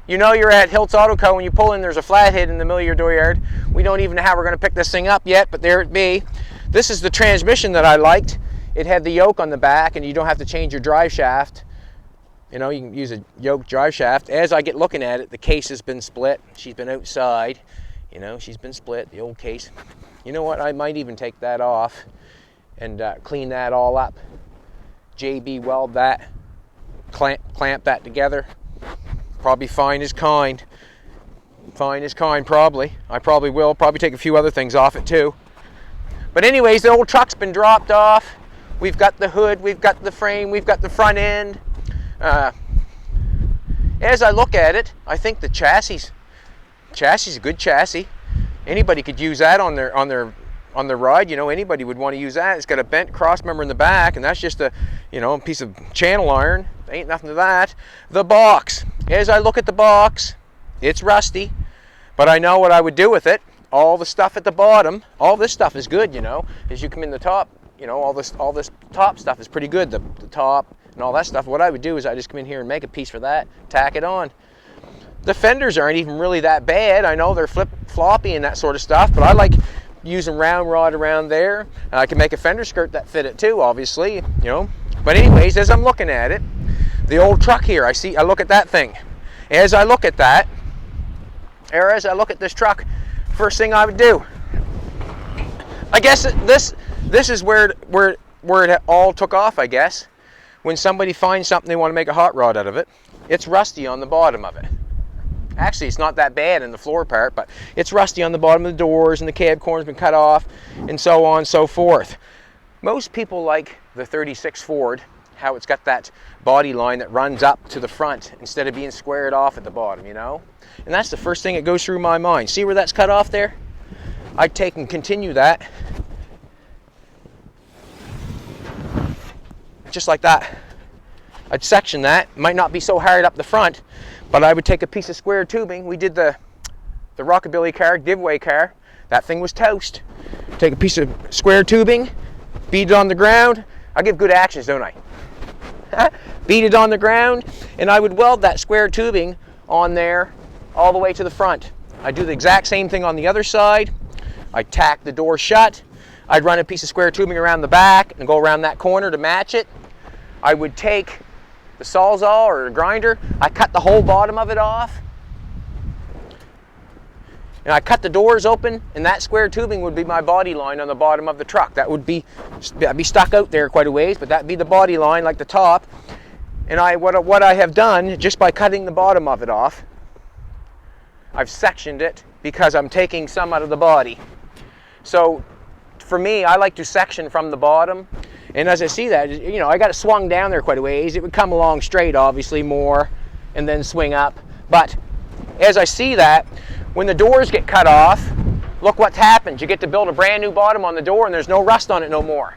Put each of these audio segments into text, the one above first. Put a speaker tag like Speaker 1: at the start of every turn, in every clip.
Speaker 1: You know you're at Hiltz Auto Co. when you pull in, there's a flathead in the middle of your dooryard. We don't even know how we're going to pick this thing up yet, but there it be. This is the transmission that I liked. It had the yoke on the back, and you don't have to change your drive shaft. You know, you can use a yoke drive shaft. As I get looking at it, the case has been split. She's been outside. You know, she's been split, the old case. You know what? I might even take that off and clean that all up. JB weld that, clamp that together. Probably fine as kind. Fine as kind, probably. I probably will. Probably take a few other things off it too. But anyways, the old truck's been dropped off. We've got the hood, we've got the frame, we've got the front end. As I look at it, I think the chassis is a good chassis. Anybody could use that on their ride. You know, anybody would want to use that. It's got a bent cross member in the back, and that's just a, you know, a piece of channel iron. Ain't nothing to that. The box. As I look at the box, it's rusty, but I know what I would do with it. All the stuff at the bottom, all this stuff is good, you know. As you come in the top, you know, all this top stuff is pretty good. The top and all that stuff. What I would do is I just come in here and make a piece for that, tack it on. The fenders aren't even really that bad. I know they're floppy and that sort of stuff, but I like using round rod around there. I can make a fender skirt that fit it too, obviously, you know. But anyways, as I'm looking at it, the old truck here, I look at that thing. As I look at that, or as I look at this truck, first thing I would do, I guess this is where it all took off, I guess. When somebody finds something they want to make a hot rod out of it, it's rusty on the bottom of it. Actually, it's not that bad in the floor part, but it's rusty on the bottom of the doors, and the cab corner's been cut off, and so on and so forth. Most people like the 36 Ford, how it's got that body line that runs up to the front instead of being squared off at the bottom, you know? And that's the first thing that goes through my mind. See where that's cut off there? I'd take and continue that. Just like that. I'd section that. Might not be so hard up the front, but I would take a piece of square tubing. We did the Rockabilly car, giveaway car. That thing was toast. Take a piece of square tubing, beat it on the ground. I give good actions, don't I? Beat it on the ground, and I would weld that square tubing on there all the way to the front. I do the exact same thing on the other side. I tack the door shut. I'd run a piece of square tubing around the back and go around that corner to match it. I would take the Sawzall or the grinder. I cut the whole bottom of it off. And I cut the doors open, and that square tubing would be my body line on the bottom of the truck. That'd be stuck out there quite a ways, but that'd be the body line, like the top. And what I have done, just by cutting the bottom of it off, I've sectioned it because I'm taking some out of the body. So for me, I like to section from the bottom. And as I see that, you know, I got it swung down there quite a ways. It would come along straight, obviously, more, and then swing up. But as I see that, when the doors get cut off, look what's happened. You get to build a brand new bottom on the door, and there's no rust on it no more.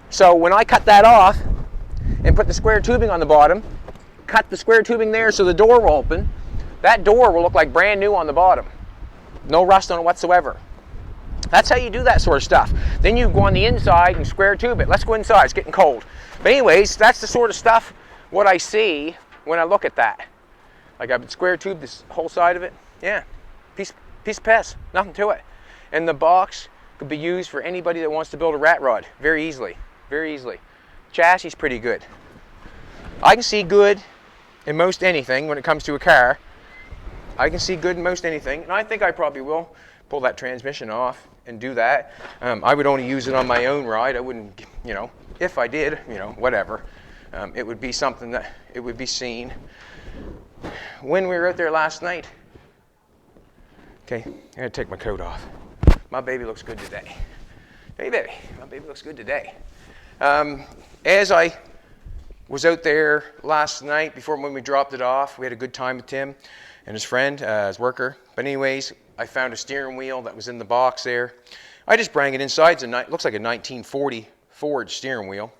Speaker 1: So when I cut that off and put the square tubing on the bottom, cut the square tubing there so the door will open, that door will look like brand new on the bottom. No rust on it whatsoever. That's how you do that sort of stuff. Then you go on the inside and square tube it. Let's go inside, it's getting cold. But anyways, that's the sort of stuff what I see when I look at that. Like I would square tube this whole side of it. Yeah, piece of piss, nothing to it. And the box could be used for anybody that wants to build a rat rod very easily, very easily. Chassis is pretty good. I can see good in most anything when it comes to a car. I can see good in most anything, and I think I probably will pull that transmission off and do that. I would only use it on my own ride. I wouldn't, you know, if I did, you know, whatever. It would be something that it would be seen. When we were out there last night, okay, I'm gonna take my coat off. My baby looks good today. Hey baby, my baby looks good today. As I was out there last night, before when we dropped it off, we had a good time with Tim and his friend, his worker. But anyways, I found a steering wheel that was in the box there. I just bring it inside. It looks like a 1940 Ford steering wheel.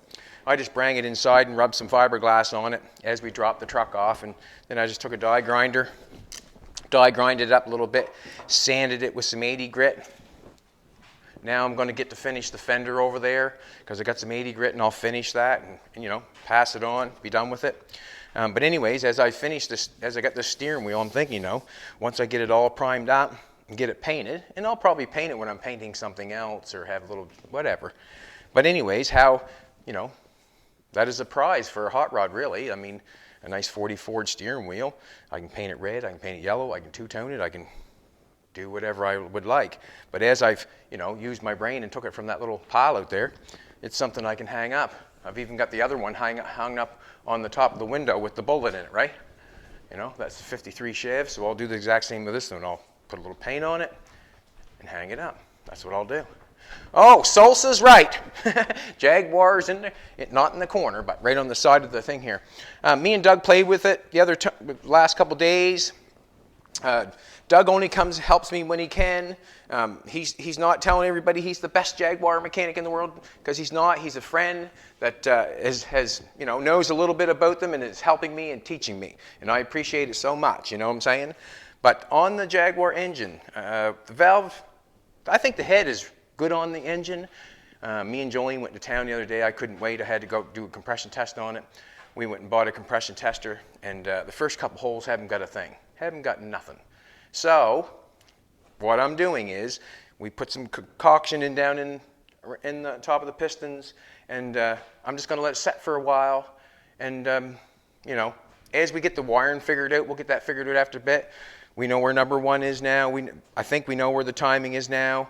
Speaker 1: I just bring it inside and rubbed some fiberglass on it as we dropped the truck off, and then I just took a die grinder, grinded it up a little bit, sanded it with some 80 grit. Now I'm going to get to finish the fender over there because I got some 80 grit, and I'll finish that and you know, pass it on, be done with it. But anyways, as I finish this, as I got this steering wheel, I'm thinking, once I get it all primed up and get it painted, and I'll probably paint it when I'm painting something else or have a little whatever. But anyways, that is a prize for a hot rod, really. I mean, a nice 40 Ford steering wheel. I can paint it red, I can paint it yellow, I can two-tone it, I can do whatever I would like. But as I've, used my brain and took it from that little pile out there, it's something I can hang up. I've even got the other one hung up on the top of the window with the bullet in it, right? That's 53 Chev, so I'll do the exact same with this one. I'll put a little paint on it and hang it up. That's what I'll do. Oh, Salsa's right. Jaguar's in there, not in the corner, but right on the side of the thing here. Me and Doug played with it the last couple days. Doug only helps me when he can. He's not telling everybody he's the best Jaguar mechanic in the world, because he's not. He's a friend that knows a little bit about them and is helping me and teaching me, and I appreciate it so much. You know what I'm saying? But on the Jaguar engine, the valve, I think the head is good on the engine. Me and Jolene went to town the other day. I couldn't wait. I had to go do a compression test on it. We went and bought a compression tester, and the first couple holes haven't got a thing. Haven't got nothing. So what I'm doing is we put some concoction down in the top of the pistons, and I'm just going to let it set for a while. And as we get the wiring figured out, we'll get that figured out after a bit. We know where number one is now. I think we know where the timing is now.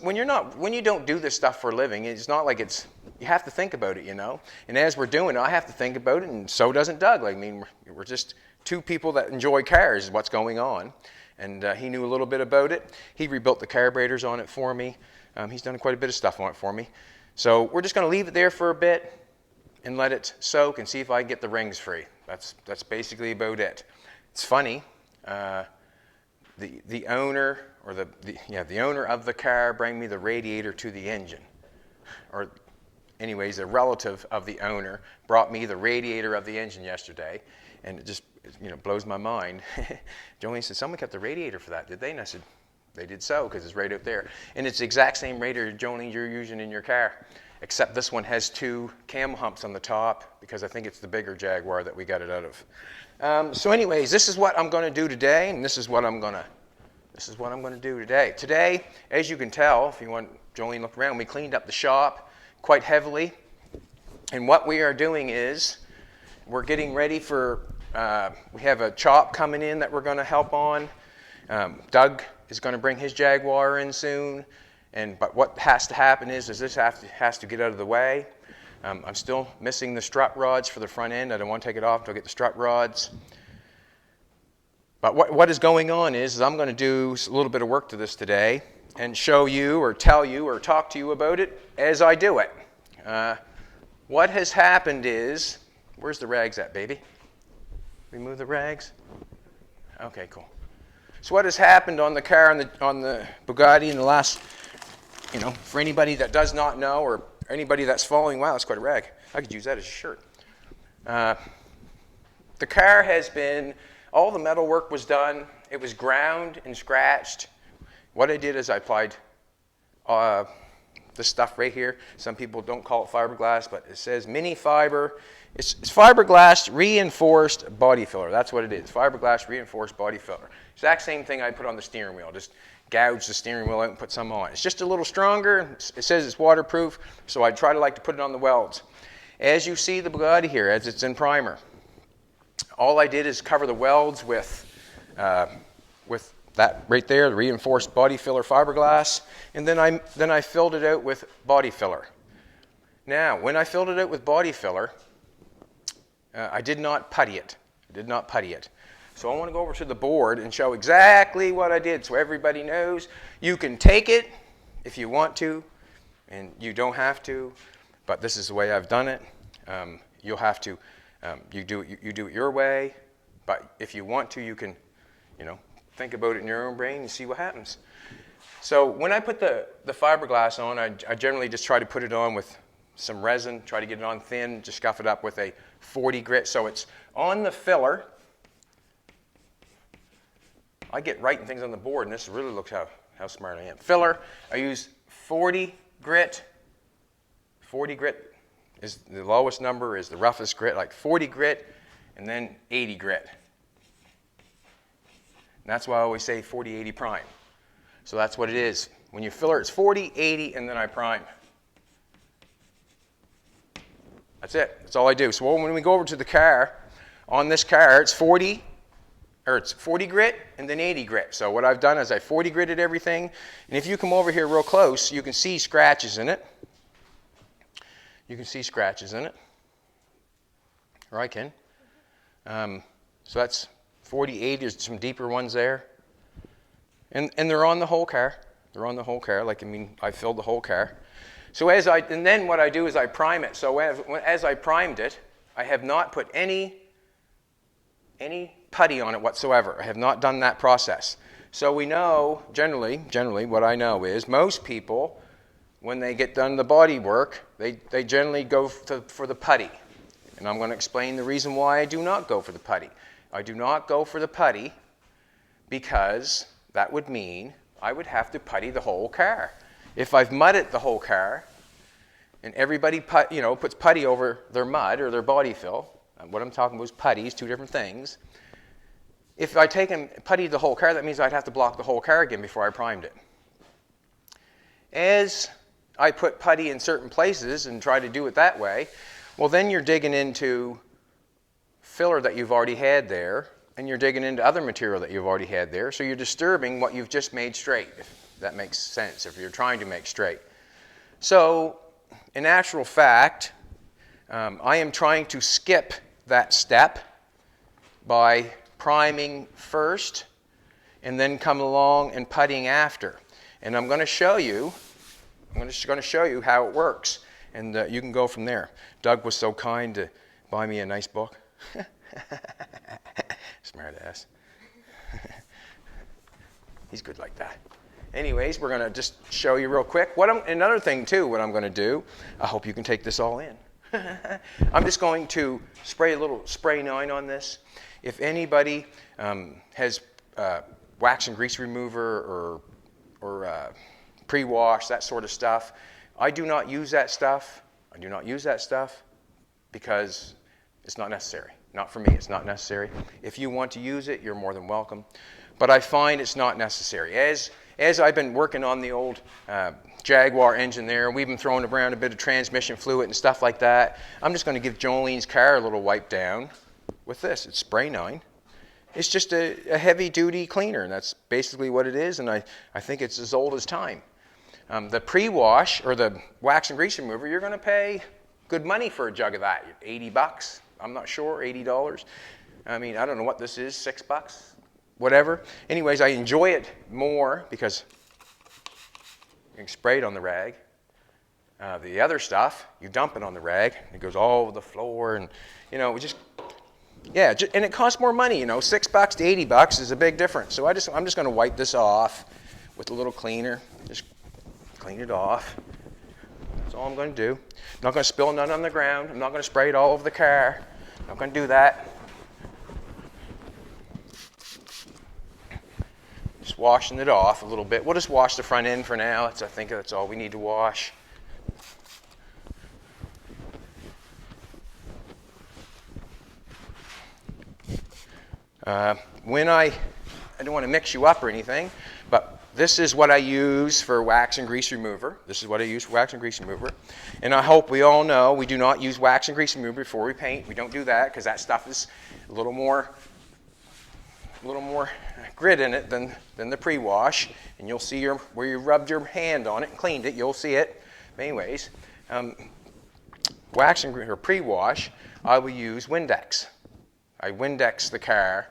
Speaker 1: When you don't do this stuff for a living, it's not like you have to think about it, And as we're doing it, I have to think about it, and so doesn't Doug. We're just two people that enjoy cars is what's going on. And he knew a little bit about it. He rebuilt the carburetors on it for me. He's done quite a bit of stuff on it for me. So we're just going to leave it there for a bit and let it soak and see if I can get the rings free. That's basically about it. It's funny. The owner or the owner of the car bring me the radiator to the engine, or anyways, a relative of the owner brought me the radiator of the engine yesterday, and it just blows my mind. Jolene said, "Someone kept the radiator for that, did they?" And I said, "They did so, because it's right up there." And it's the exact same radiator, Jolene, you're using in your car, except this one has two cam humps on the top, because I think it's the bigger Jaguar that we got it out of. So anyways, this is what I'm going to do today, and this is what I'm going to do today. Today, as you can tell, if you want Jolene look around, we cleaned up the shop quite heavily. And what we are doing is we're getting ready for, we have a chop coming in that we're going to help on. Doug is going to bring his Jaguar in soon. But what has to happen is this has to get out of the way. I'm still missing the strut rods for the front end. I don't want to take it off until I get the strut rods. But what is going on is I'm going to do a little bit of work to this today and show you or tell you or talk to you about it as I do it. What has happened is, where's the rags at, baby? Remove the rags? Okay, cool. So what has happened on the car, on the Bugatti in the last, for anybody that does not know or anybody that's following, wow, that's quite a rag. I could use that as a shirt. The car has been, all the metal work was done. It was ground and scratched. What I did is I applied this stuff right here. Some people don't call it fiberglass, but it says mini fiber. It's fiberglass reinforced body filler. That's what it is, fiberglass reinforced body filler. Exact same thing I put on the steering wheel. Just gouge the steering wheel out and put some on. It's just a little stronger. It says it's waterproof, so I try to put it on the welds. As you see the Bugatti here, as it's in primer, all I did is cover the welds with that right there, the reinforced body filler fiberglass, and then I filled it out with body filler. Now, when I filled it out with body filler, I did not putty it. So I want to go over to the board and show exactly what I did so everybody knows. You can take it if you want to, and you don't have to, but this is the way I've done it. You'll have to, you do it your way, but if you want to, you can, think about it in your own brain and see what happens. So when I put the fiberglass on, I generally just try to put it on with some resin, try to get it on thin, just scuff it up with a 40 grit so it's on the filler. I get writing things on the board, and this really looks how smart I am. Filler, I use 40 grit. 40 grit is the lowest number, is the roughest grit, like 40 grit, and then 80 grit. And that's why I always say 40-80 prime. So that's what it is. When you filler, it's 40, 80, and then I prime. That's it. That's all I do. So when we go over to the car, on this car, it's 40 grit and then 80 grit. So what I've done is I 40 gritted everything. And if you come over here real close, you can see scratches in it. You can see scratches in it. Or I can. So that's 40, 80. There's some deeper ones there. And they're on the whole car. They're on the whole car. Like, I mean, I filled the whole car. So and then what I do is I prime it. So as I primed it, I have not put any putty on it whatsoever. I have not done that process. So we know, generally what I know is most people, when they get done the body work, they generally go for the putty. And I'm going to explain the reason why I do not go for the putty. I do not go for the putty because that would mean I would have to putty the whole car. If I've mudded the whole car, and everybody puts putty over their mud or their body fill, what I'm talking about is putties, two different things. If I take and putty the whole car, that means I'd have to block the whole car again before I primed it. As I put putty in certain places and try to do it that way, well, then you're digging into filler that you've already had there, and you're digging into other material that you've already had there, so you're disturbing what you've just made straight, if that makes sense, if you're trying to make straight. So, in actual fact, I am trying to skip that step by priming first and then come along and puttying after. And I'm going to show you, how it works, and you can go from there. Doug was so kind to buy me a nice book. Smart ass. He's good like that. Anyways, we're going to just show you real quick. Another thing, too, what I'm going to do, I hope you can take this all in. I'm just going to spray a little spray 9 on this. If anybody has wax and grease remover or pre-wash, that sort of stuff, I do not use that stuff. I do not use that stuff because it's not necessary. Not for me, it's not necessary. If you want to use it, you're more than welcome. But I find it's not necessary. As I've been working on the old Jaguar engine there, we've been throwing around a bit of transmission fluid and stuff like that, I'm just going to give Jolene's car a little wipe down with this. It's spray 9. It's just a heavy-duty cleaner, and that's basically what it is, and I think it's as old as time. The pre-wash, or the wax and grease remover, you're going to pay good money for a jug of that. $80. I'm not sure, $80. I mean, I don't know what this is, $6, whatever. Anyways, I enjoy it more because you can spray it on the rag. The other stuff, you dump it on the rag, and it goes all over the floor, and and it costs more money. $6 to $80 is a big difference. So I'm just going to wipe this off with a little cleaner. Just clean it off. That's all I'm going to do. I'm not going to spill none on the ground. I'm not going to spray it all over the car. I'm not going to do that. Just washing it off a little bit. We'll just wash the front end for now. I think that's all we need to wash. I don't want to mix you up or anything, but this is what I use for wax and grease remover. And I hope we all know we do not use wax and grease remover before we paint. We don't do that because that stuff is a little more grit in it than the pre-wash. And you'll see where you rubbed your hand on it and cleaned it, you'll see it. But anyways, wax and or pre-wash, I will use Windex. I Windex the car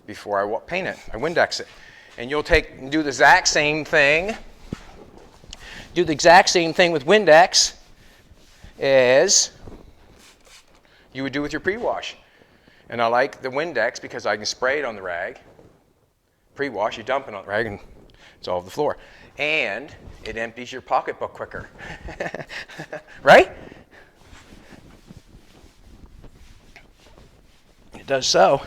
Speaker 1: before I paint it. I Windex it. And you'll do the exact same thing. Do the exact same thing with Windex as you would do with your pre-wash. And I like the Windex because I can spray it on the rag. Pre-wash, you dump it on the rag and it's all over the floor. And it empties your pocketbook quicker. Right? It does so.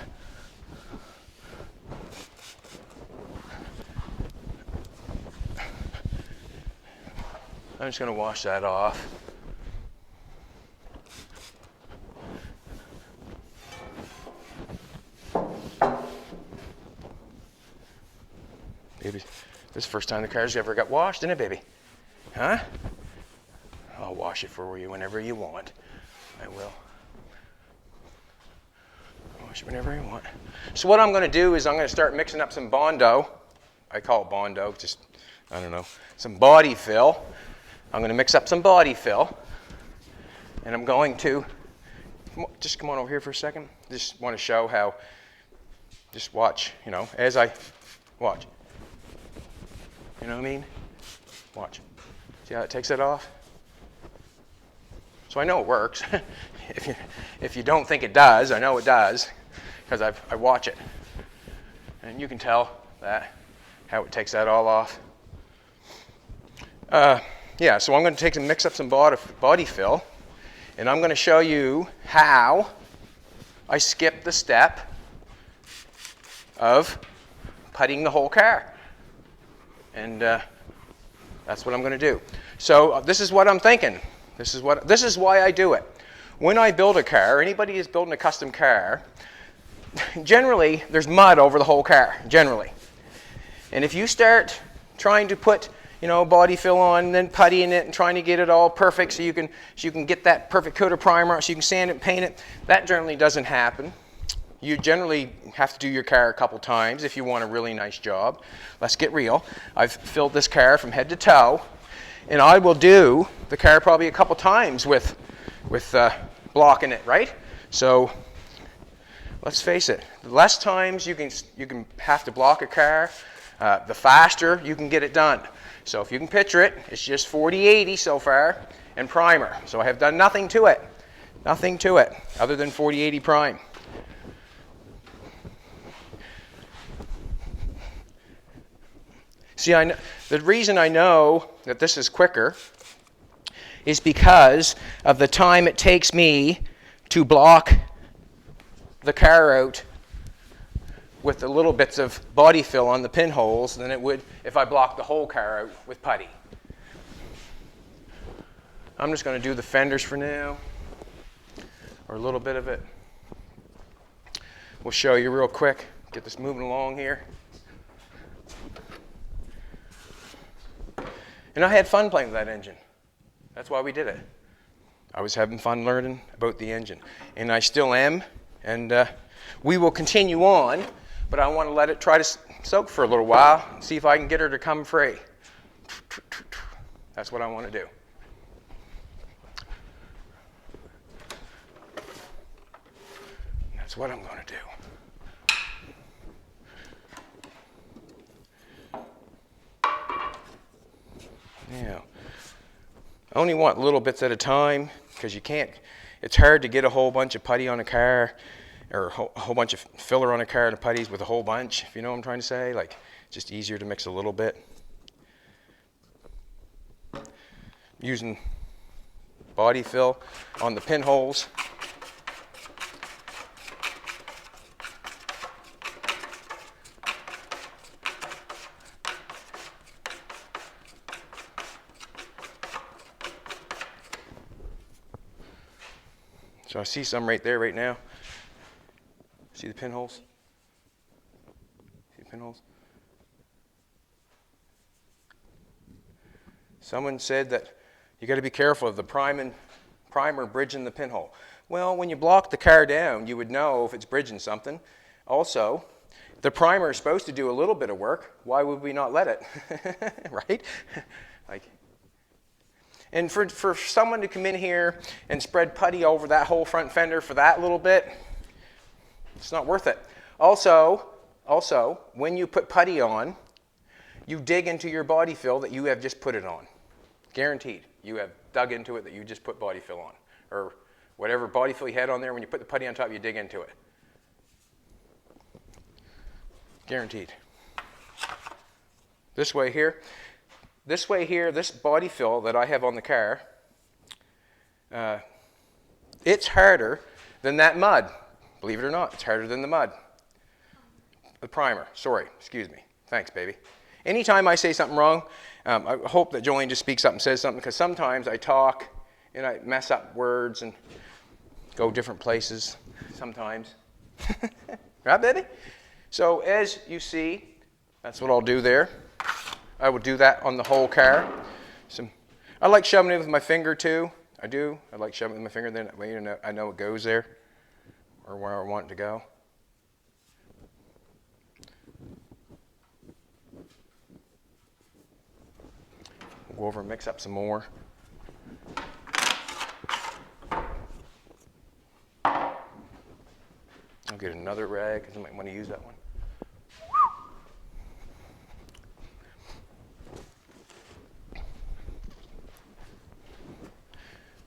Speaker 1: I'm just going to wash that off. Baby, this is the first time the car's ever got washed, isn't it, baby? Huh? I'll wash it for you whenever you want. I will. Wash it whenever you want. So what I'm going to do is I'm going to start mixing up some Bondo. I call it Bondo, just, I don't know, some body fill. I'm going to mix up some body fill. And I'm going to, just come on over here for a second. Just want to show how, just watch, you know, as I, watch. You know what I mean? Watch. See how it takes it off? So I know it works. If you don't think it does, I know it does, because I watch it. And you can tell that, how it takes that all off. Yeah, so I'm going to take and mix up some body fill, and I'm going to show you how I skip the step of puttying the whole car. And that's what I'm going to do. So this is what I'm thinking. This is why I do it. When I build a car, anybody who's building a custom car, generally there's mud over the whole car, generally. And if you start trying to put, you know, body fill on, and then puttying it and trying to get it all perfect so you can get that perfect coat of primer, so you can sand it and paint it, that generally doesn't happen. You generally have to do your car a couple times if you want a really nice job. Let's get real. I've filled this car from head to toe, and I will do the car probably a couple times with blocking it, right? So let's face it, the less times you can have to block a car, the faster you can get it done. So if you can picture it, it's just 40-80 so far and primer. So I have done nothing to it other than 40-80 prime. See, the reason I know that this is quicker is because of the time it takes me to block the car out with the little bits of body fill on the pinholes than it would if I blocked the whole car out with putty. I'm just going to do the fenders for now, or a little bit of it. We'll show you real quick, get this moving along here. And I had fun playing with that engine. That's why we did it. I was having fun learning about the engine. And I still am. And we will continue on, but I want to let it try to soak for a little while and see if I can get her to come free. That's what I want to do. That's what I'm going to do. Yeah. I only want little bits at a time because you can't, it's hard to get a whole bunch of putty on a car or a whole bunch of filler on a car and putties with a whole bunch, if you know what I'm trying to say. Like, it's just easier to mix a little bit. Using body fill on the pinholes. So I see some right there right now. See the pinholes? See the pinholes? Someone said that you got to be careful of the primer bridging the pinhole. Well, when you block the car down, you would know if it's bridging something. Also, the primer is supposed to do a little bit of work. Why would we not let it? Right? And for someone to come in here and spread putty over that whole front fender for that little bit, it's not worth it. Also, when you put putty on, you dig into your body fill that you have just put it on. Guaranteed. You have dug into it that you just put body fill on. Or whatever body fill you had on there, when you put the putty on top, you dig into it. Guaranteed. This way here, this body fill that I have on the car, it's harder than that mud. Believe it or not, it's harder than the mud. The primer, sorry, excuse me. Thanks, baby. Anytime I say something wrong, I hope that Jolene just speaks up and says something, because sometimes I talk and I mess up words and go different places sometimes. Right, baby? So as you see, That's what I'll do there. I would do that on the whole car. I like shoving it with my finger too. I do. I like shoving it with my finger. Then I know it goes there, or where I want it to go. We'll go over and mix up some more. I'll get another rag because I might want to use that one.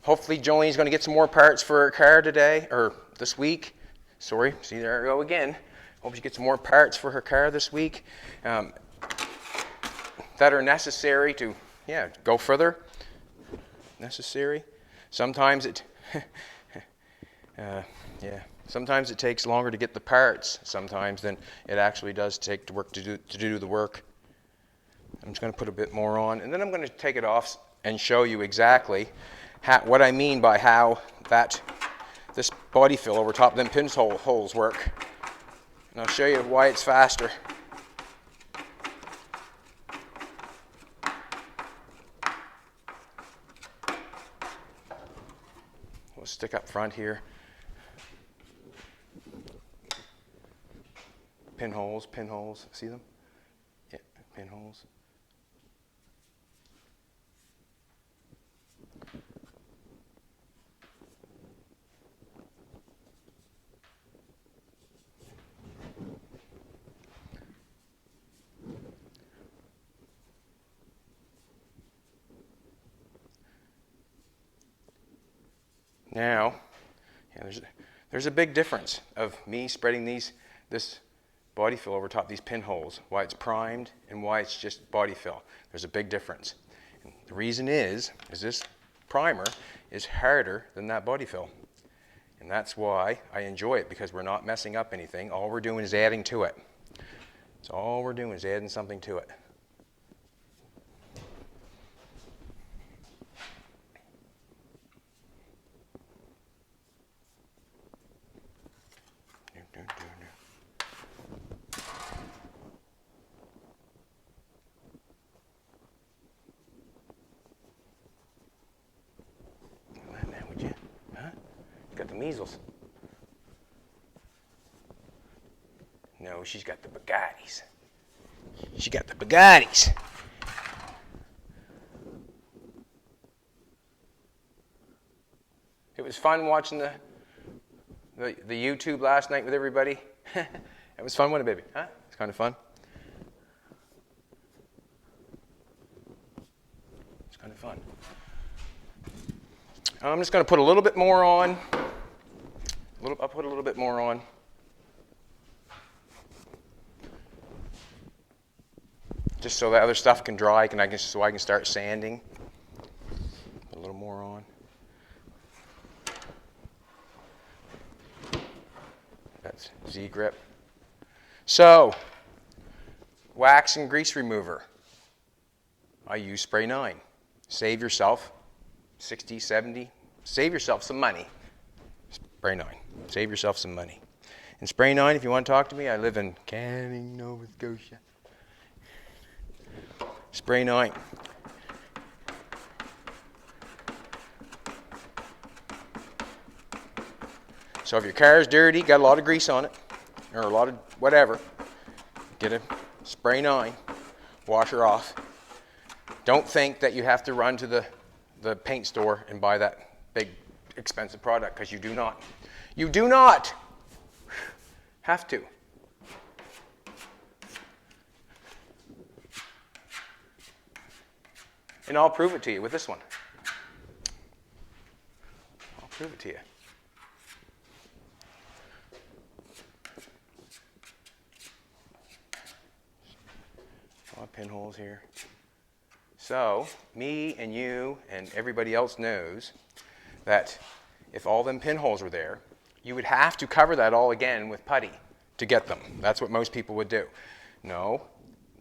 Speaker 1: Hopefully Jolene's going to get some more parts for her car today, or this week. Sorry, see, there I go again. Hope she gets some more parts for her car this week that are necessary to, go further. Necessary. Sometimes it, sometimes it takes longer to get the parts sometimes than it actually does take to work to do the work. I'm just going to put a bit more on, and then I'm going to take it off and show you exactly what I mean by how this body fill over top of them pinholes work. And I'll show you why it's faster. We'll stick up front here. Pinholes, see them? Yeah, pinholes. Now, there's a big difference of me spreading this body fill over top of these pinholes, why it's primed and why it's just body fill. There's a big difference. And the reason is this primer is harder than that body fill. And that's why I enjoy it, because we're not messing up anything. All we're doing is adding to it. So all we're doing is adding something to it. Got the measles. No, she's got the Bugattis. She got the Bugattis. It was fun watching the YouTube last night with everybody. It was fun, wasn't it, baby? Huh? It's kind of fun. It's kind of fun. I'm just going to put a little bit more on. I'll put a little bit more on. Just so that other stuff can dry, so I can start sanding. Put a little more on. That's Z-grip. So, wax and grease remover. I use Spray 9. Save yourself 60, 70. Save yourself some money. Spray 9. Save yourself some money. And Spray 9, if you want to talk to me, I live in Canning, Nova Scotia. Spray 9. So if your car is dirty, got a lot of grease on it, or a lot of whatever, get a Spray 9, wash her off. Don't think that you have to run to the paint store and buy that big expensive product, because you do not. You do not have to. And I'll prove it to you with this one. I'll prove it to you. A lot of pinholes here. So, me and you and everybody else knows that if all them pinholes were there, you would have to cover that all again with putty to get them. That's what most people would do. No,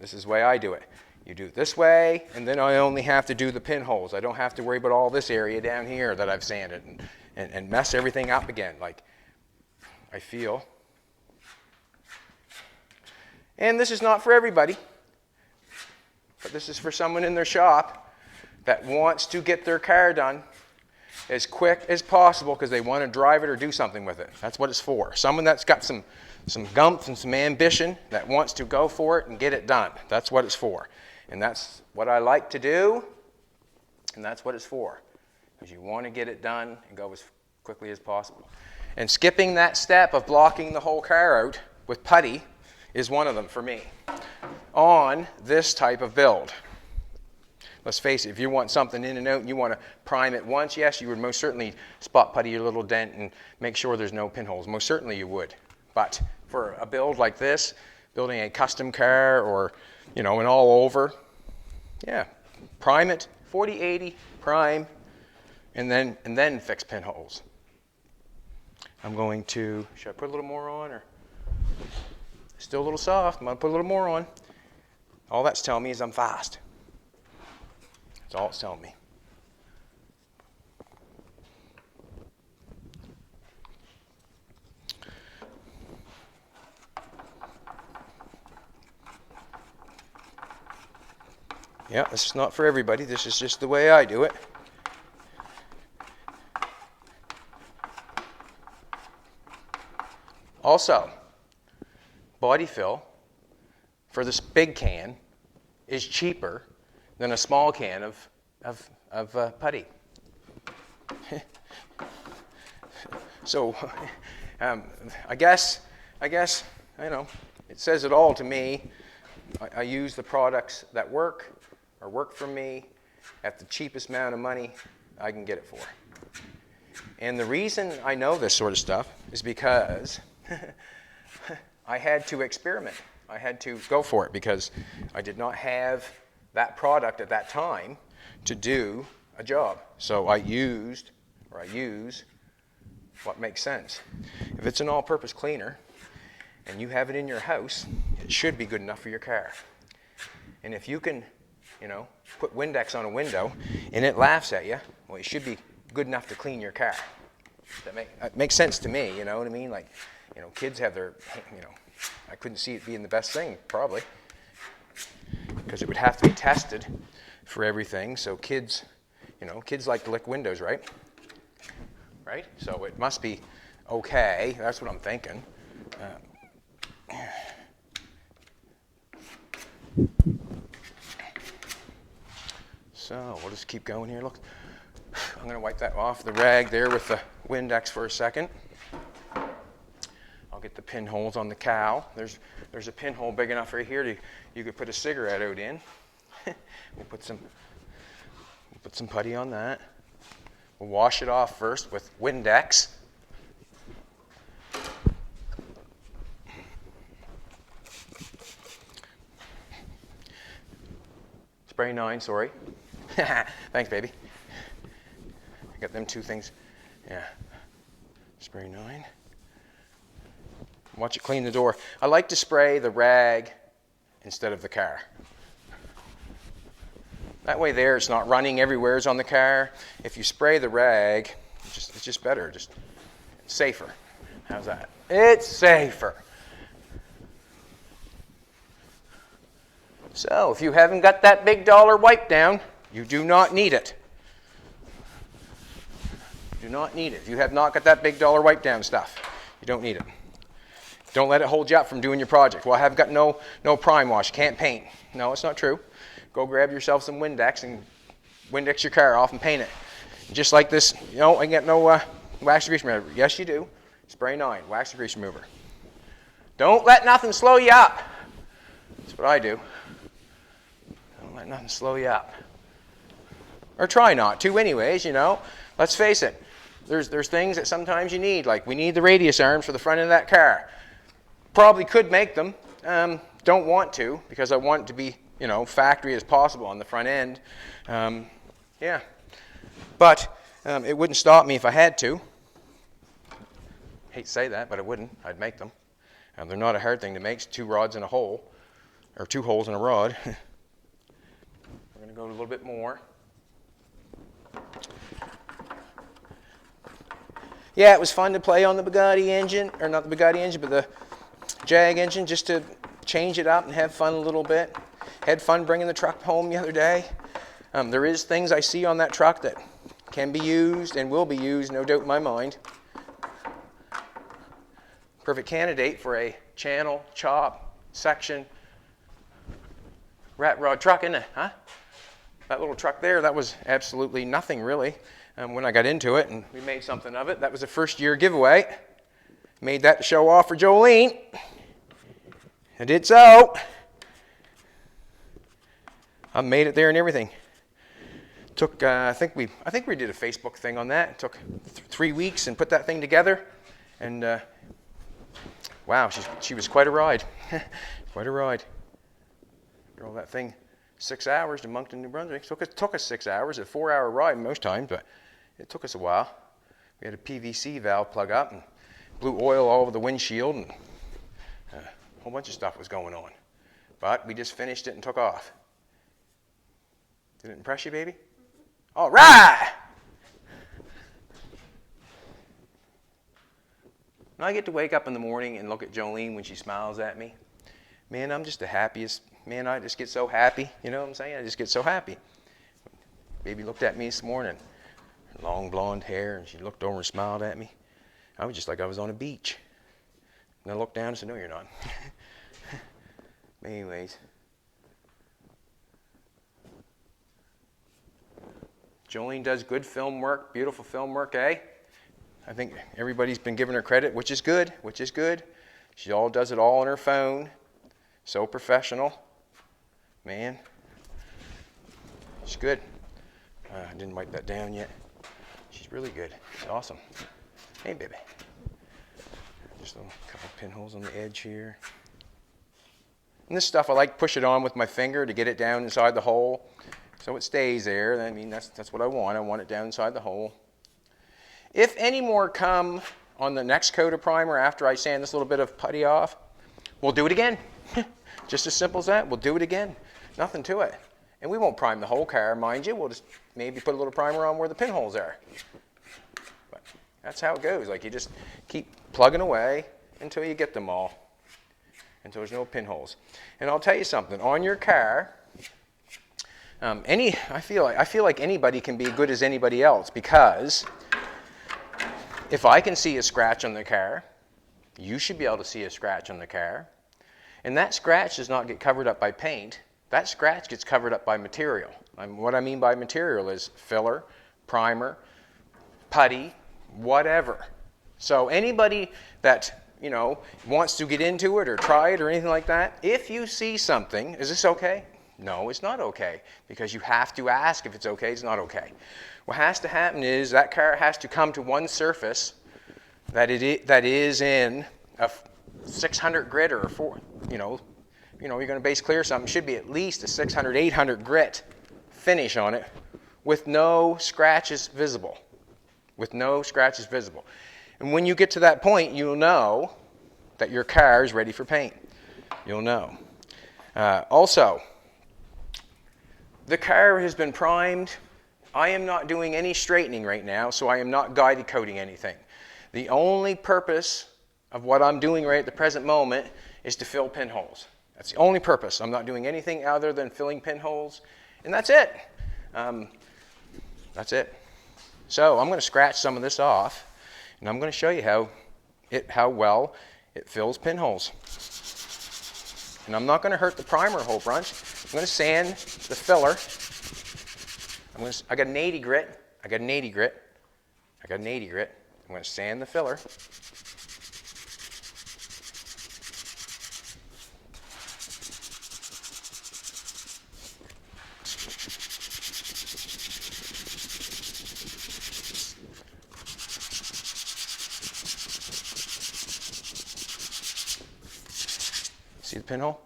Speaker 1: this is the way I do it. You do it this way, and then I only have to do the pinholes. I don't have to worry about all this area down here that I've sanded and mess everything up again. Like, I feel. And this is not for everybody, but this is for someone in their shop that wants to get their car done as quick as possible because they want to drive it or do something with it. That's what it's for. Someone that's got some gumph and some ambition that wants to go for it and get it done. That's what it's for. And that's what I like to do, and that's what it's for. Because you want to get it done and go as quickly as possible. And skipping that step of blocking the whole car out with putty is one of them for me on this type of build. Let's face it, if you want something in and out and you want to prime it once, yes, you would most certainly spot putty your little dent and make sure there's no pinholes. Most certainly you would. But for a build like this, building a custom car or, you know, an all over, yeah, prime it, 40-80, prime, and then fix pinholes. I'm going to, should I put a little more on or? Still a little soft, I'm going to put a little more on. All that's telling me is I'm fast. That's all it's telling me. Yeah, this is not for everybody. This is just the way I do it. Also, body fill for this big can is cheaper than a small can of putty. So, I guess, you know, it says it all to me. I use the products that work or work for me at the cheapest amount of money I can get it for. And the reason I know this sort of stuff is because I had to experiment. I had to go for it because I did not have that product at that time to do a job. So I use what makes sense. If it's an all-purpose cleaner and you have it in your house, it should be good enough for your car. And if you can, you know, put Windex on a window and it laughs at you, well, it should be good enough to clean your car. That makes sense to me, you know what I mean? Like, you know, kids have their, you know, I couldn't see it being the best thing, probably, because it would have to be tested for everything. So kids, you know, kids like to lick windows, right? Right? So it must be okay. That's what I'm thinking. So we'll just keep going here. Look, I'm going to wipe that off the rag there with the Windex for a second. I'll get the pinholes on the cow. There's a pinhole big enough right here you could put a cigarette out in. We'll put some putty on that. We'll wash it off first with Windex. Spray 9, sorry. Thanks, baby. I got them two things. Yeah. Spray 9. Watch it clean the door. I like to spray the rag instead of the car. That way there, it's not running everywhere it's on the car. If you spray the rag, it's just better. Just safer. How's that? It's safer. So, if you haven't got that big dollar wipe down, you do not need it. You do not need it. If you have not got that big dollar wipe down stuff, you don't need it. Don't let it hold you up from doing your project. Well, I have got no prime wash, can't paint. No, it's not true. Go grab yourself some Windex and Windex your car off and paint it. Just like this, you know, I get no wax and grease remover. Yes, you do. Spray 9, wax and grease remover. Don't let nothing slow you up. That's what I do. Don't let nothing slow you up. Or try not to anyways, you know. Let's face it. There's things that sometimes you need, like we need the radius arms for the front end of that car. Probably could make them. Don't want to, because I want it to be, you know, factory as possible on the front end. Yeah. But it wouldn't stop me if I had to. Hate to say that, but it wouldn't. I'd make them. They're not a hard thing to make. It's 2 rods in a hole, or 2 holes in a rod. We're going to go a little bit more. Yeah, it was fun to play on the Bugatti engine, or not the Bugatti engine, but the Jag engine, just to change it up and have fun a little bit. Had fun bringing the truck home the other day. There is things I see on that truck that can be used and will be used, no doubt in my mind. Perfect candidate for a channel, chop, section, rat rod truck, isn't it? Huh? That little truck there, that was absolutely nothing really when I got into it, and we made something of it. That was a first-year giveaway. Made that to show off for Jolene. I did so. I made it there and everything. Took, I think we did a Facebook thing on that. It took 3 weeks and put that thing together, and wow, she was quite a ride. Quite a ride. Drove that thing 6 hours to Moncton, New Brunswick. It took us 6 hours, a 4-hour ride most times, but it took us a while. We had a PVC valve plug up and blew oil all over the windshield, and a whole bunch of stuff was going on. But we just finished it and took off. Did it impress you, baby? All right! And I get to wake up in the morning and look at Jolene when she smiles at me. Man, I'm just the happiest. Man, I just get so happy. You know what I'm saying? I just get so happy. Baby looked at me this morning, long blonde hair, and she looked over and smiled at me. I was just like I was on a beach. And I looked down and said, no, you're not. Anyways. Jolene does good film work, beautiful film work, eh? I think everybody's been giving her credit, which is good, which is good. She all does it all on her phone. So professional. Man. She's good. I didn't wipe that down yet. She's really good. She's awesome. Hey, baby. Just a couple pinholes on the edge here. And this stuff, I like to push it on with my finger to get it down inside the hole so it stays there. I mean, that's what I want. I want it down inside the hole. If any more come on the next coat of primer after I sand this little bit of putty off, we'll do it again. Just as simple as that. We'll do it again. Nothing to it. And we won't prime the whole car, mind you. We'll just maybe put a little primer on where the pinholes are. But that's how it goes. Like, you just keep plugging away until you get them all. Until there's no pinholes. And I'll tell you something. On your car, I feel like anybody can be as good as anybody else, because if I can see a scratch on the car, you should be able to see a scratch on the car. And that scratch does not get covered up by paint. That scratch gets covered up by material. What I mean by material is filler, primer, putty, whatever. So anybody that, you know, wants to get into it or try it or anything like that, if you see something, is this okay? No, it's not okay, because you have to ask if it's okay. It's not okay. What has to happen is that car has to come to one surface that is in a 600 grit or a 4, you're going to base clear something, should be at least a 600, 800 grit finish on it with no scratches visible. With no scratches visible. And when you get to that point, you'll know that your car is ready for paint. You'll know. Also, the car has been primed. I am not doing any straightening right now, so I am not guided coating anything. The only purpose of what I'm doing right at the present moment is to fill pinholes. That's the only purpose. I'm not doing anything other than filling pinholes, and that's it. That's it. So I'm going to scratch some of this off, and I'm going to show you how well it fills pinholes. And I'm not going to hurt the primer a whole bunch. I'm going to sand the filler. I got an 80 grit. I got an 80 grit. I got an 80 grit. I'm going to sand the filler. See the pinhole?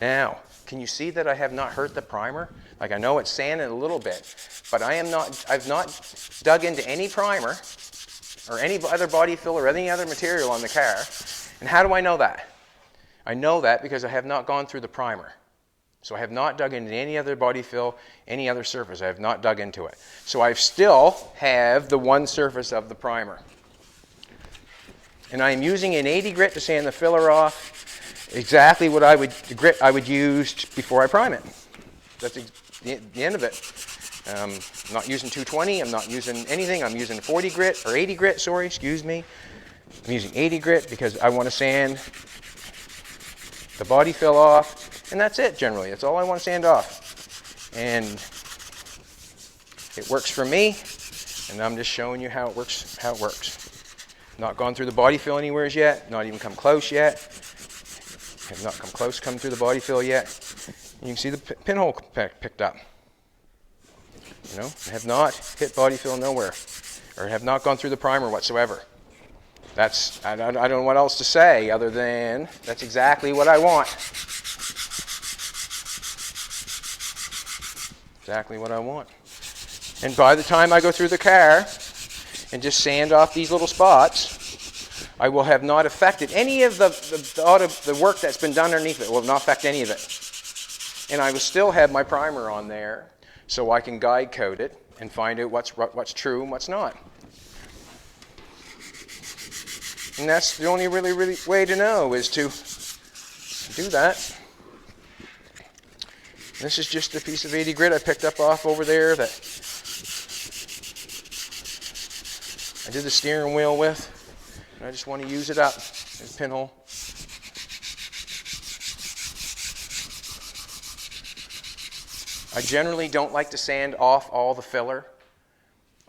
Speaker 1: Now, can you see that I have not hurt the primer? Like, I know it's sanded a little bit, but I've not dug into any primer or any other body filler or any other material on the car. And how do I know that? I know that because I have not gone through the primer. So I have not dug into any other body fill, any other surface. I have not dug into it. So I still have the one surface of the primer. And I am using an 80 grit to sand the filler off. Exactly what the grit I would use before I prime it. That's the end of it. I'm not using 220. I'm not using anything. I'm using 40 grit, or 80 grit, sorry, excuse me. I'm using 80 grit because I want to sand the body fill off, and that's it generally. That's all I want to sand off. And it works for me, and I'm just showing you how it works. Not gone through the body fill anywhere yet, not even come close yet. Have not come close, come through the body fill yet. And you can see the pinhole picked up. You know, have not hit body fill nowhere, or have not gone through the primer whatsoever. I don't know what else to say other than that's exactly what I want. Exactly what I want. And by the time I go through the car and just sand off these little spots, I will have not affected any of the work that's been done underneath it. Will not affect any of it. And I will still have my primer on there, so I can guide code it and find out what's true and what's not. And that's the only really way to know, is to do that. This is just a piece of 80 grit I picked up off over there that I did the steering wheel with, and I just want to use it up as a pinhole. I generally don't like to sand off all the filler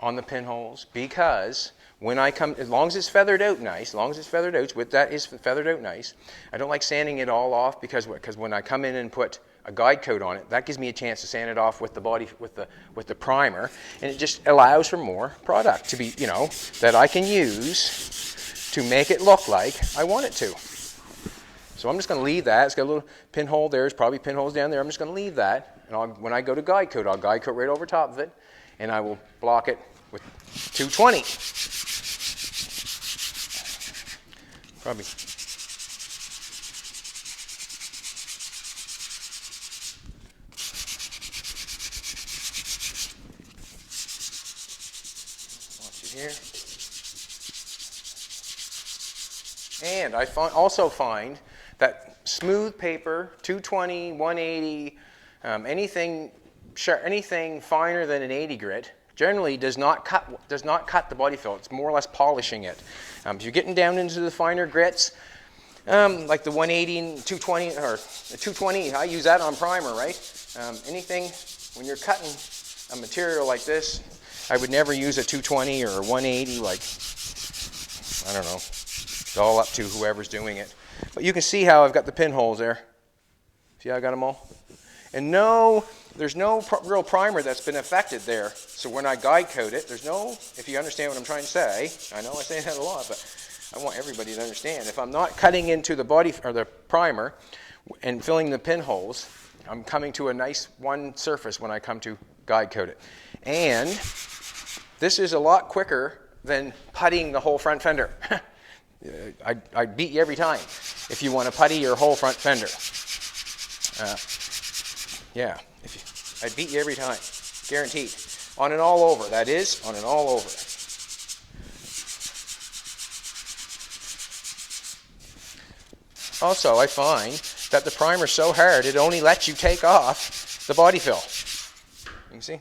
Speaker 1: on the pinholes, because when I come, as long as it's feathered out nice, with that is feathered out nice, I don't like sanding it all off, because when I come in and put a guide coat on it, that gives me a chance to sand it off with the body, with the primer, and it just allows for more product to be, you know, that I can use to make it look like I want it to. So I'm just going to leave that. It's got a little pinhole there. There's probably pinholes down there. I'm just going to leave that, and when I go to guide coat, I'll guide coat right over top of it, and I will block it with 220. Probably. Watch it here. And I also find that smooth paper, 220, 180, anything finer than an 80 grit, generally does not cut the body fill. It's more or less polishing it. If you're getting down into the finer grits, like the 180 and 220, or the 220, I use that on primer, right? Anything, when you're cutting a material like this, I would never use a 220 or a 180, like, I don't know. It's all up to whoever's doing it. But you can see how I've got the pinholes there. See how I got them all? And there's no real primer that's been affected there. So when I guide coat it, if you understand what I'm trying to say, I know I say that a lot, but I want everybody to understand. If I'm not cutting into the body or the primer and filling the pinholes, I'm coming to a nice one surface when I come to guide coat it. And this is a lot quicker than puttying the whole front fender. I'd beat you every time if you want to putty your whole front fender. Yeah, I'd beat you every time, guaranteed. On and all over, that is, on and all over. Also, I find that the primer's so hard, it only lets you take off the body fill. You can see?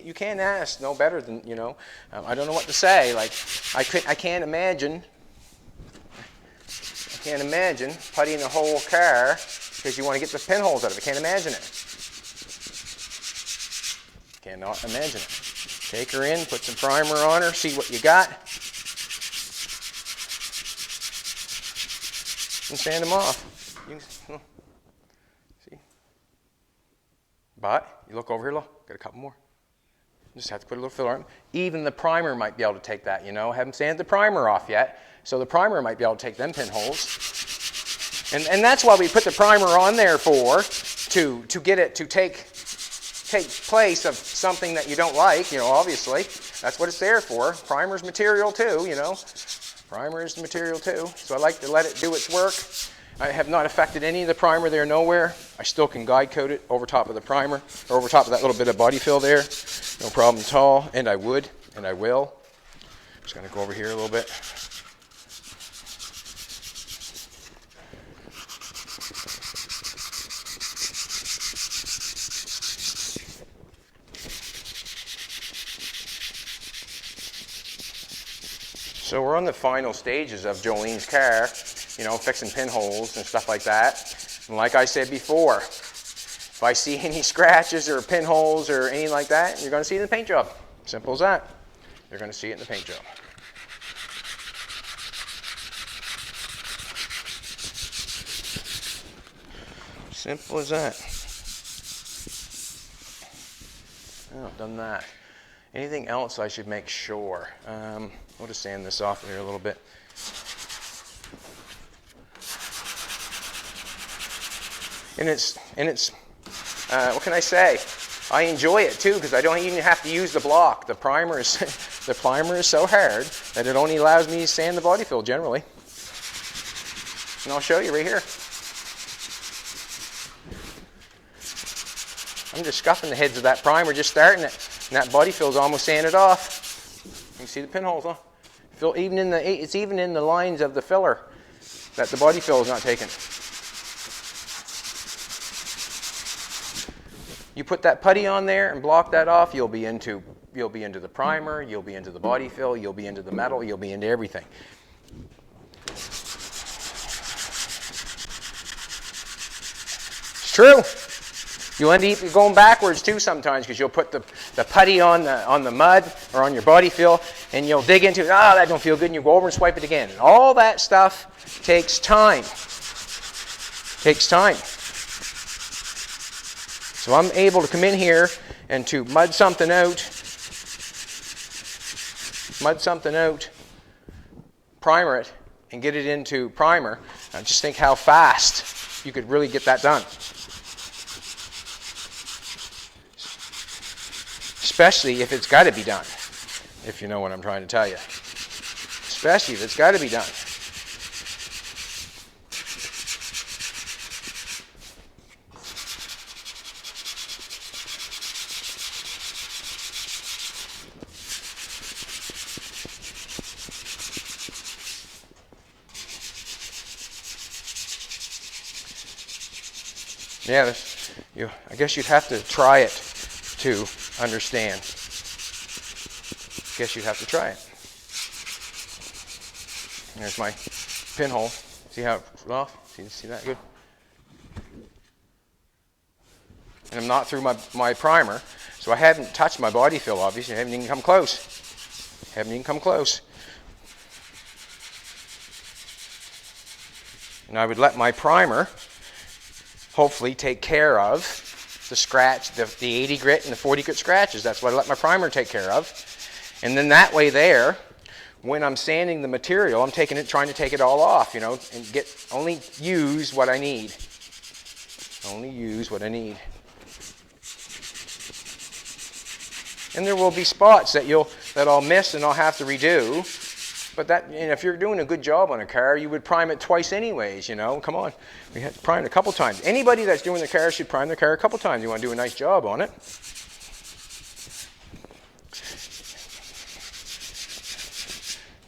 Speaker 1: You can't ask no better than, you know, I don't know what to say. Like, I can't imagine puttying a whole car because you want to get the pinholes out of it. Can't imagine it. Cannot imagine it. Take her in, put some primer on her, see what you got, and sand them off. See? But, you look over here, look, got a couple more. Just have to put a little filler on. Even the primer might be able to take that, you know. Haven't sanded the primer off yet, so the primer might be able to take them pinholes. And that's why we put the primer on there to get it to take place of something that you don't like, you know, obviously. That's what it's there for. Primer's material too, you know. Primer is material too. So I like to let it do its work. I have not affected any of the primer there, nowhere. I still can guide coat it over top of the primer, or over top of that little bit of body fill there. No problem at all, and I would, and I will. Just gonna go over here a little bit. So we're on the final stages of Jolene's car, you know, fixing pinholes and stuff like that. And like I said before, if I see any scratches or pinholes or anything like that, you're going to see it in the paint job. Simple as that. You're going to see it in the paint job. Simple as that. Oh, I've done that. Anything else I should make sure? I'll just sand this off here a little bit. And it's what can I say? I enjoy it too because I don't even have to use the block. The primer is the primer is so hard that it only allows me to sand the body fill generally. And I'll show you right here. I'm just scuffing the heads of that primer, just starting it, and that body fill is almost sanded off. You can see the pinholes, huh? It's even in the lines of the filler that the body fill is not taken. You put that putty on there and block that off, you'll be into the primer, you'll be into the body fill, you'll be into the metal, you'll be into everything. It's true. You end up going backwards too sometimes because you'll put the putty on the mud or on your body fill and you'll dig into it. Ah, that don't feel good, and you go over and swipe it again. And all that stuff takes time. Takes time. So I'm able to come in here and to mud something out, primer it, and get it into primer. Now just think how fast you could really get that done. Especially if it's got to be done, if you know what I'm trying to tell you. Especially if it's got to be done. Yeah, I guess you'd have to try it to understand. Guess you'd have to try it. There's my pinhole. See how it flew off? See that good? And I'm not through my primer, so I haven't touched my body fill, obviously. I haven't even come close. And I would let my primer hopefully take care of the scratch, the 80 grit and the 40 grit scratches. That's what I let my primer take care of. And then that way there, when I'm sanding the material, I'm trying to take it all off, you know, and only use what I need. Only use what I need. And there will be spots that I'll miss and I'll have to redo. But if you're doing a good job on a car, you would prime it twice anyways, you know. Come on. We had to prime it a couple times. Anybody that's doing the car should prime their car a couple times. You want to do a nice job on it.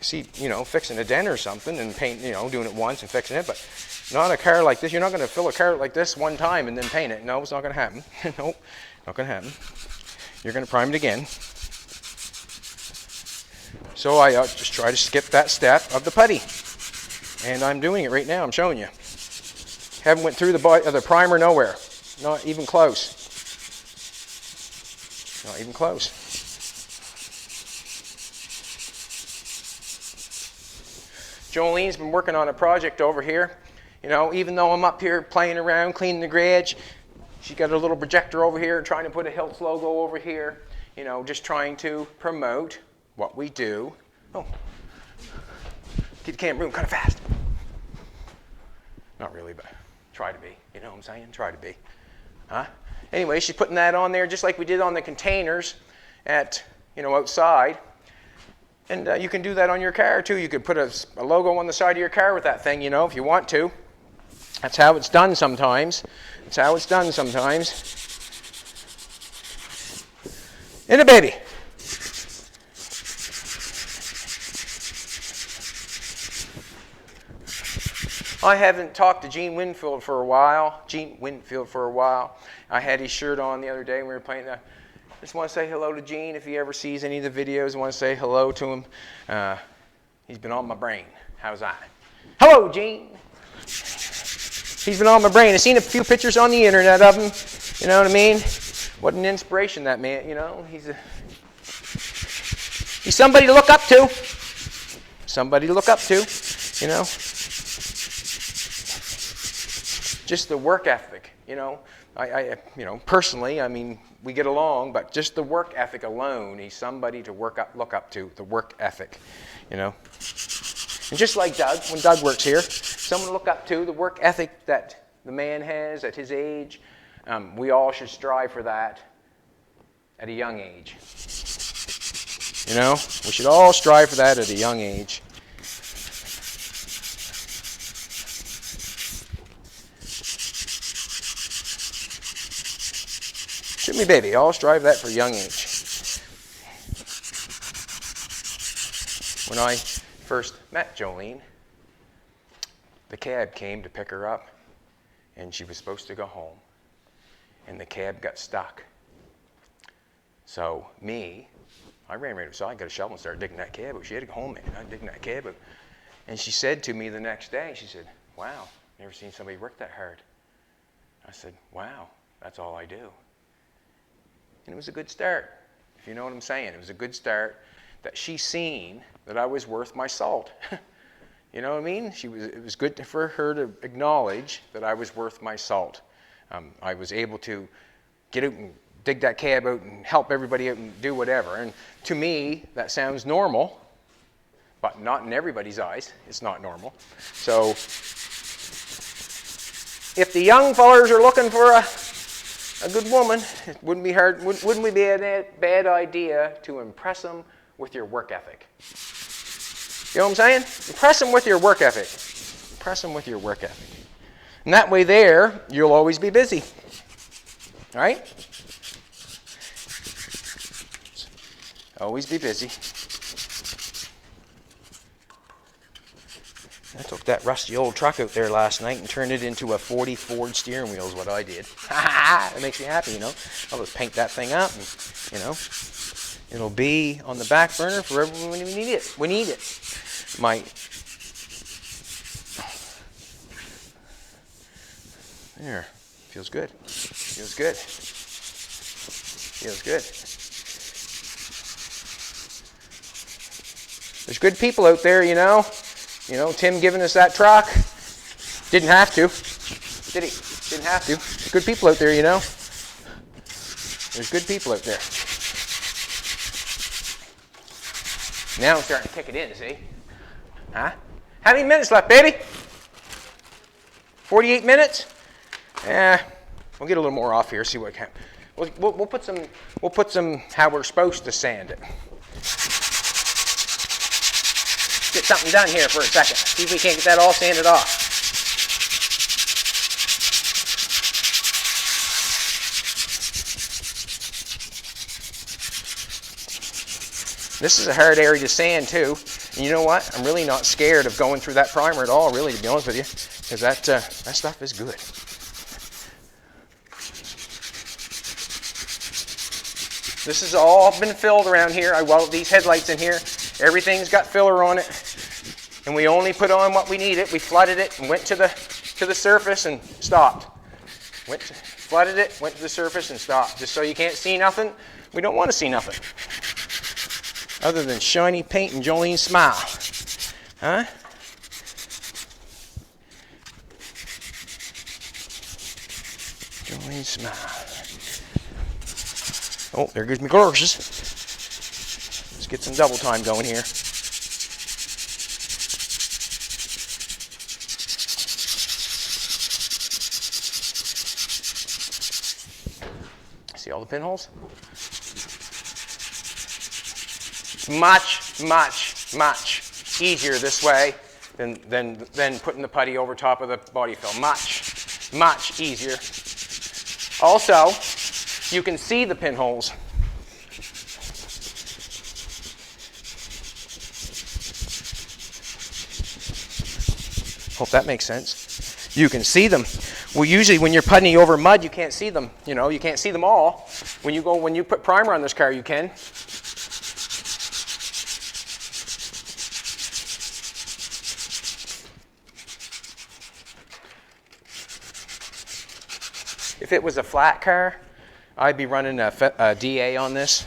Speaker 1: See, you know, fixing a dent or something and paint, you know, doing it once and fixing it, but not a car like this. You're not going to fill a car like this one time and then paint it. No, it's not going to happen. Nope, not going to happen. You're going to prime it again. So I just try to skip that step of the putty. And I'm doing it right now. I'm showing you. Haven't went through the primer nowhere. Not even close. Not even close. Jolene's been working on a project over here. You know, even though I'm up here playing around, cleaning the garage, she's got a little projector over here, trying to put a Hiltz logo over here. You know, just trying to promote what we do. Oh, get the camera moving kind of fast. Not really, but try to be. You know what I'm saying? Try to be. Huh? Anyway, she's putting that on there just like we did on the containers outside. And you can do that on your car too. You could put a logo on the side of your car with that thing, you know, if you want to. That's how it's done sometimes. That's how it's done sometimes. In a baby. I haven't talked to Gene Winfield for a while. I had his shirt on the other day when we were playing that. Just want to say hello to Gene if he ever sees any of the videos. I want to say hello to him. He's been on my brain. How's that? Hello, Gene. He's been on my brain. I've seen a few pictures on the internet of him. You know what I mean? What an inspiration that man, you know. He's somebody to look up to. Somebody to look up to, you know. Just the work ethic, you know. You know, personally, I mean, we get along, but just the work ethic alone, he's somebody to look up to, the work ethic, you know. And just like Doug, when Doug works here, someone to look up to, the work ethic that the man has at his age. We all should strive for that at a young age. You know, we should all strive for that at a young age. Shoot me, baby. All strive that for a young age. When I first met Jolene, the cab came to pick her up, and she was supposed to go home, and the cab got stuck. So I ran right outside, got a shovel and started digging that cab out. She had to go home, man. I'm digging that cab out. And she said to me the next day, she said, wow, never seen somebody work that hard. I said, wow, that's all I do. And it was a good start, if you know what I'm saying. It was a good start that she seen that I was worth my salt. You know what I mean? It was good for her to acknowledge that I was worth my salt. I was able to get out and dig that cab out and help everybody out and do whatever. And to me, that sounds normal, but not in everybody's eyes. It's not normal. So if the young fellers are looking for a good woman, it wouldn't be a bad idea to impress them with your work ethic. You know what I'm saying? Impress them with your work ethic. Impress them with your work ethic. And that way there, you'll always be busy. All right? Always be busy. I took that rusty old truck out there last night and turned it into a 40 Ford steering wheel is what I did. It makes me happy, you know. I'll just paint that thing up and, you know, it'll be on the back burner for everyone when we need it. We need it. There. Feels good. Feels good. Feels good. There's good people out there, you know. You know, Tim giving us that truck. Didn't have to. Did he? Didn't have to. There's good people out there, you know. There's good people out there. Now I'm starting to kick it in, see? Huh? How many minutes left, baby? 48 minutes? We'll get a little more off here, see what can. We'll put some how we're supposed to sand it. Get something done here for a second. See if we can't get that all sanded off. This is a hard area to sand too. And you know what? I'm really not scared of going through that primer at all, really, to be honest with you, because that stuff is good. This has all been filled around here. I welded these headlights in here. Everything's got filler on it, and we only put on what we needed. We flooded it and went to the surface and stopped. Flooded it, went to the surface and stopped. Just so you can't see nothing. We don't want to see nothing other than shiny paint and Jolene's smile, huh? Jolene's smile. Oh, there goes my glasses. Let's get some double time going here. See all the pinholes? Much, much, much easier this way than putting the putty over top of the body fill. Much, much easier. Also, you can see the pinholes. Hope that makes sense. You can see them. Well, usually when you're putting over mud, you can't see them. You know, you can't see them all. When you put primer on this car, you can. If it was a flat car, I'd be running a DA on this.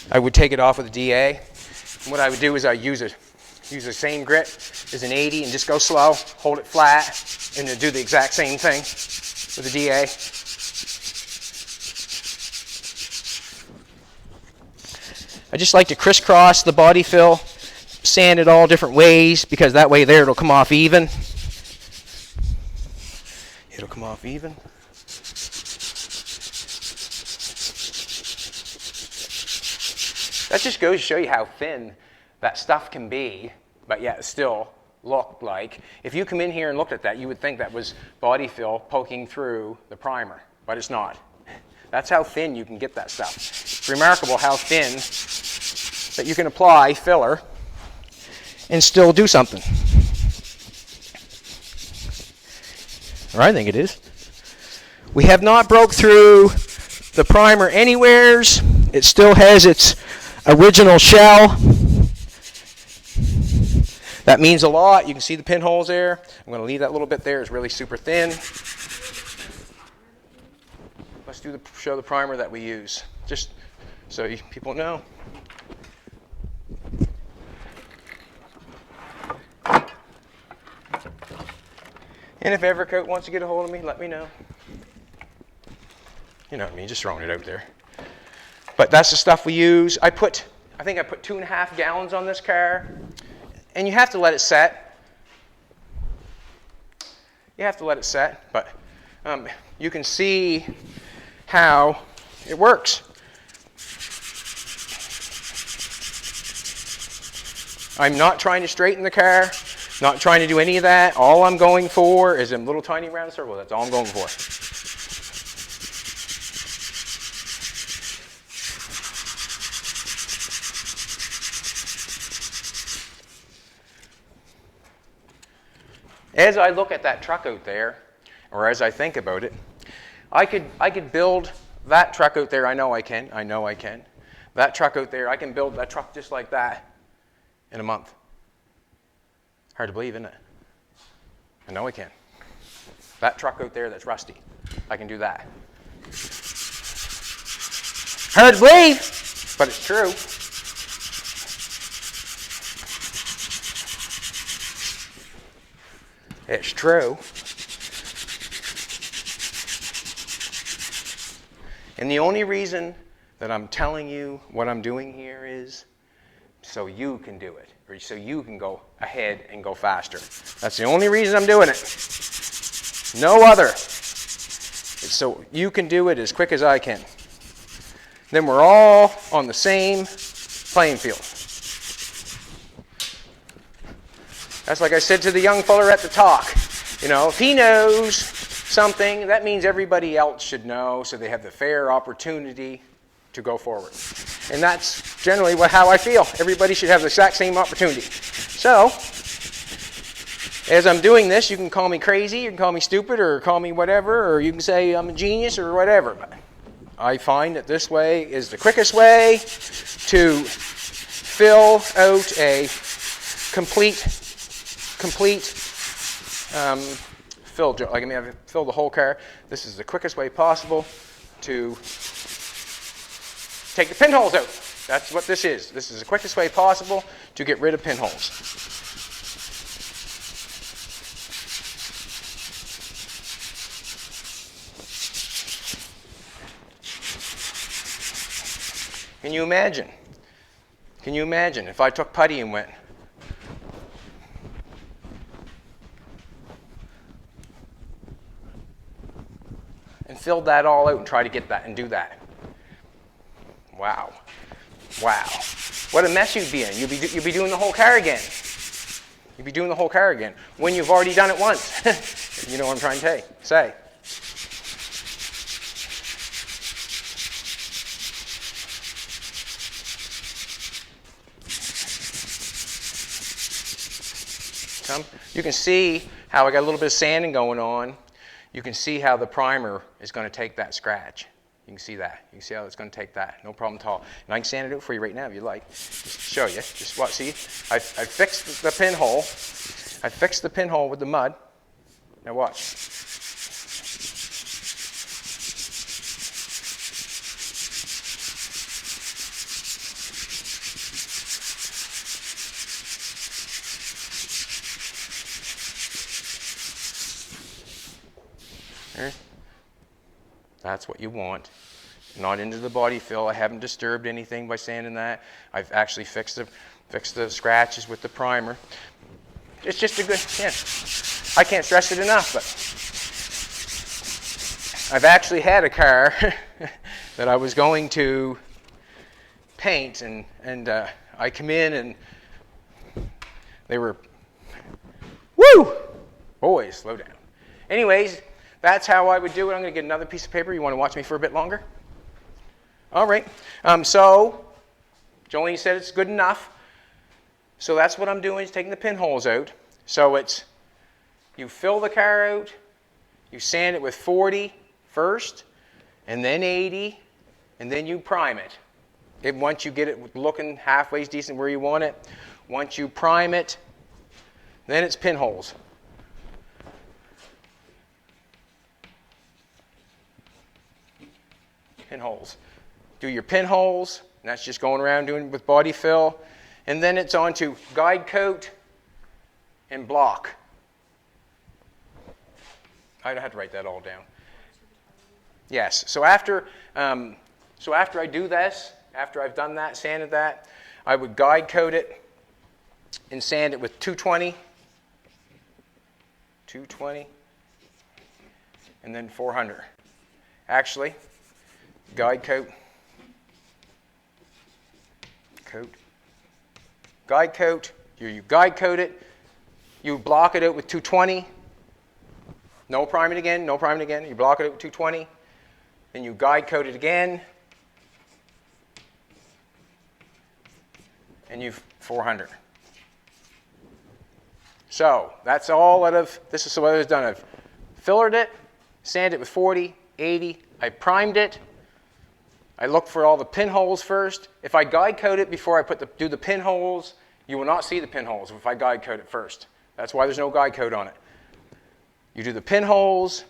Speaker 1: I would take it off with a DA. And what I would do is I'd use the same grit as an 80 and just go slow, hold it flat, and then do the exact same thing with a DA. I just like to crisscross the body fill, sand it all different ways, because that way there it'll come off even. It'll come off even. That just goes to show you how thin that stuff can be, but yet still look like. If you come in here and looked at that, you would think that was body fill poking through the primer, but it's not. That's how thin you can get that stuff. It's remarkable how thin that you can apply filler and still do something. Or I think it is. We have not broke through the primer anywheres. It still has its original shell. That means a lot. You can see the pinholes there. I'm going to leave that little bit there. It's really super thin. Let's show the primer that we use, just so people know. And if Evercoat wants to get a hold of me, let me know. You know what I mean, just throwing it out there. But that's the stuff we use. I think I put 2.5 gallons on this car. And you have to let it set. You have to let it set, but you can see how it works. I'm not trying to straighten the car, not trying to do any of that. All I'm going for is a little tiny round circle. That's all I'm going for. As I look at that truck out there, or as I think about it, I could build that truck out there. I know I can. That truck out there, I can build that truck just like that in a month. Hard to believe, isn't it? I know I can. That truck out there that's rusty, I can do that. Hard to believe, but it's true. It's true. And the only reason that I'm telling you what I'm doing here is so you can do it, or so you can go ahead and go faster. That's the only reason I'm doing it. No other. It's so you can do it as quick as I can. Then we're all on the same playing field. That's like I said to the young fella at the talk. You know, if he knows something, that means everybody else should know, so they have the fair opportunity to go forward. And that's generally how I feel. Everybody should have the exact same opportunity. So, as I'm doing this, you can call me crazy, you can call me stupid, or call me whatever, or you can say I'm a genius, or whatever. But I find that this way is the quickest way to fill out a complete fill job. Like, I mean, I've filled the whole car. This is the quickest way possible to take the pinholes out. That's what this is. This is the quickest way possible to get rid of pinholes. Can you imagine? Can you imagine if I took putty and went and filled that all out and tried to get that and do that? Wow. Wow. What a mess you'd be in. You'd be doing the whole car again. You'd be doing the whole car again when you've already done it once. You know what I'm trying to say. You can see how I got a little bit of sanding going on. You can see how the primer is going to take that scratch. You can see that. You can see how it's going to take that. No problem at all. And I can sand it out for you right now if you like. Just to show you. Just watch. See, I fixed the pinhole. I fixed the pinhole with the mud. Now watch. There. That's what you want. Not into the body fill. I haven't disturbed anything by sanding that. I've actually fixed the scratches with the primer. It's just a good, yeah. I can't stress it enough, but I've actually had a car that I was going to paint, and I come in and they were, woo! Boys, slow down. Anyways, that's how I would do it. I'm going to get another piece of paper. You want to watch me for a bit longer? All right. So Jolene said it's good enough. So that's what I'm doing, is taking the pinholes out. So it's, you fill the car out, you sand it with 40 first, and then 80, and then you prime it. Once you get it looking halfway decent where you want it, once you prime it, then it's pinholes. Pinholes. Do your pinholes, and that's just going around doing it with body fill. And then it's on to guide coat and block. I'd have to write that all down. Yes. So after I do this, after I've done that, sanded that, I would guide coat it and sand it with 220, and then 400. Actually, guide coat, guide coat, you guide coat it, you block it out with 220, no priming again, you block it out with 220, then you guide coat it again, and you 400. So that's all this is what I was done. I've fillered it, sanded it with 40, 80, I primed it, I look for all the pinholes first. If I guide coat it before I do the pinholes, you will not see the pinholes if I guide coat it first. That's why there's no guide coat on it. You do the pinholes.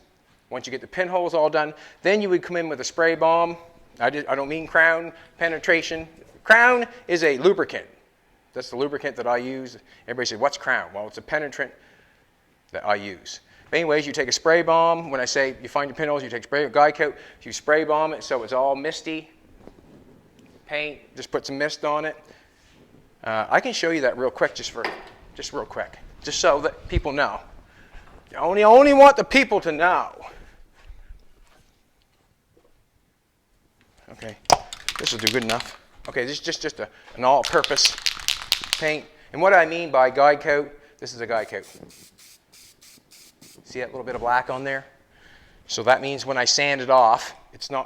Speaker 1: Once you get the pinholes all done, then you would come in with a spray bomb. I don't mean crown penetration. Crown is a lubricant. That's the lubricant that I use. Everybody says, what's crown? Well, it's a penetrant that I use. But anyways, you take a spray bomb. When I say you find your pinholes, you take spray guide coat. You spray bomb it so it's all misty. Paint, just put some mist on it. I can show you that real quick, just real quick, just so that people know. I only want the people to know. Okay, this will do good enough. Okay, this is just an all-purpose paint. And what I mean by guide coat, this is a guide coat. See that little bit of black on there? So that means when I sand it off,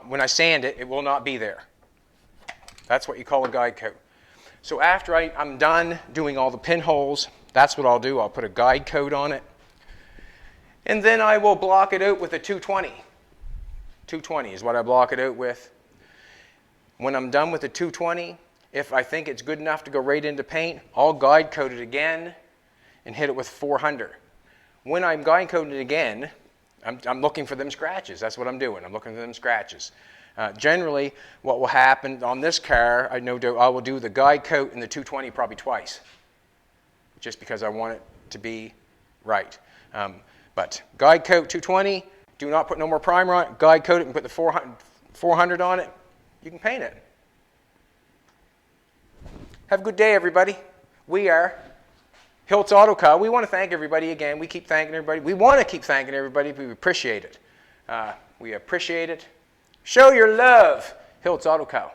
Speaker 1: when I sand it, it will not be there. That's what you call a guide coat. So after I'm done doing all the pinholes, that's what I'll do. I'll put a guide coat on it. And then I will block it out with a 220. 220 is what I block it out with. When I'm done with the 220, if I think it's good enough to go right into paint, I'll guide coat it again and hit it with 400. When I'm guide coating it again, I'm looking for them scratches. That's what I'm doing. I'm looking for them scratches. Generally, what will happen on this car, I will do the guide coat and the 220 probably twice, just because I want it to be right. But guide coat 220, do not put no more primer on it. Guide coat it and put the 400 on it. You can paint it. Have a good day, everybody. We are Hiltz Auto Car. We want to thank everybody again. We keep thanking everybody. We want to keep thanking everybody. We appreciate it. We appreciate it. Show your love, Hiltz Auto Car.